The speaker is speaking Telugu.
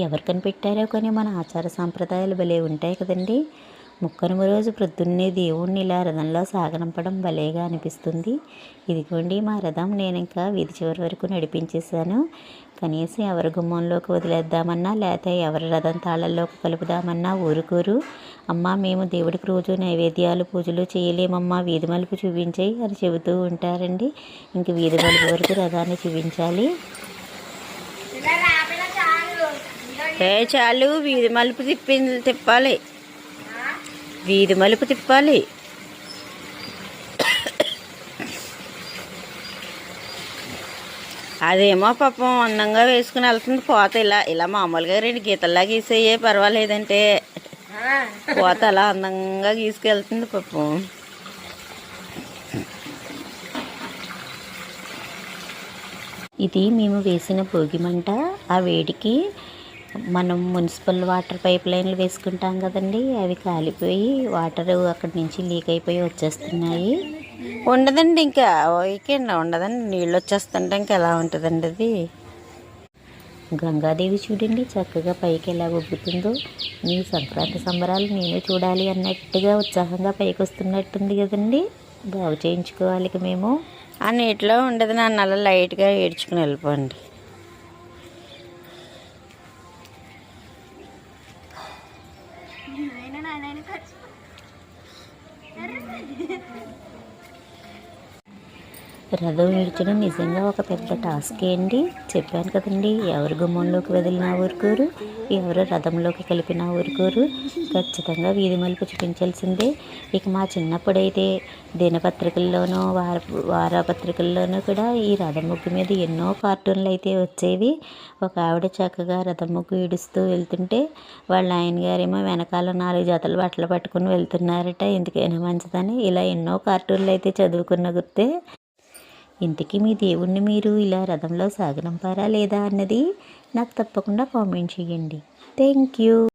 ఎవరు కనిపెట్టారో కానీ మన ఆచార సాంప్రదాయాలు భలే ఉంటాయి కదండి. ముక్కనుమ రోజు ప్రొద్దున్నే దేవుణ్ణి ఇలా రథంలో సాగనంపడం భలేగా అనిపిస్తుంది. ఇదిగోండి మా రథం. నేను ఇంకా వీధి చివరి వరకు నడిపించేశాను. కనీసం ఎవరి గుమ్మంలోకి వదిలేద్దామన్నా లేకపోతే ఎవరి రథం తాళల్లోకి కలుపుదామన్నా ఊరుకోరు. అమ్మ మేము దేవుడికి రోజు నైవేద్యాలు పూజలు చేయలేమమ్మా, వీధి మలుపు చూపించేయి అని చెబుతూ ఉంటారండి. ఇంక వీధి మలుపు వరకు రథాన్ని చూపించాలి. చాలు, వీధి మలుపు తిప్పాలి, వీధి మలుపు తిప్పాలి. అదేమో పాపం అందంగా వేసుకుని వెళ్తుంది. పోత ఇలా ఇలా మామూలుగా 2 గీతల్లా గీసేయే పర్వాలేదంటే పోత అలా అందంగా గీసుకెళ్తుంది పాపం. ఇది మేము వేసిన భోగి మంట. ఆ వేడికి మనం మున్సిపల్ వాటర్ పైప్ లైన్లు వేసుకుంటాం కదండి, అవి కాలిపోయి వాటర్ అక్కడి నుంచి లీక్ అయిపోయి వచ్చేస్తున్నాయి. ఉండదండి ఇంకా వీకెండ్ ఉండదండి, నీళ్ళు వచ్చేస్తుంటే ఇంకా ఎలా ఉంటుందండి అది. గంగాదేవి చూడండి చక్కగా పైకి ఎలా ఉబ్బుతుందో. మీ సంక్రాంతి సంబరాలు నేను చూడాలి అన్నట్టుగా ఉత్సాహంగా పైకి వస్తున్నట్టుంది కదండి. బాగు చేయించుకోవాలి మేము. ఆ నీటిలో ఉండదు, నన్ను అలా లైట్గా ఏడ్చుకుని వెళ్ళిపోండి. రథం ఈడ్చడం నిజంగా ఒక పెద్ద టాస్కే అండి. చెప్పాను కదండి, ఎవరు గుమ్మంలోకి వదిలినా ఊరుకోరు, ఎవరు రథంలోకి కలిపినా ఊరుకోరు. ఖచ్చితంగా వీధి మలుపు చూపించాల్సిందే. ఇక మా చిన్నప్పుడైతే దినపత్రికల్లోనూ వారపత్రికల్లోనూ కూడా ఈ రథం ముగ్గు మీద ఎన్నో కార్టూన్లు అయితే వచ్చేవి. ఒక ఆవిడ చక్కగా రథం ముగ్గు ఈడుస్తూ వెళ్తుంటే వాళ్ళ ఆయన గారేమో వెనకాల 4 జతలు బట్టలు పట్టుకుని వెళ్తున్నారట, ఎందుకైనా మంచిదని. ఇలా ఎన్నో కార్టూన్లు అయితే చదువుకున్న గుర్తే. ఇంతకీ మీ దేవుణ్ణి మీరు ఇలా రథంలో సాగనంపారా లేదా అన్నది నాకు తప్పకుండా కామెంట్ చేయండి. Thank you.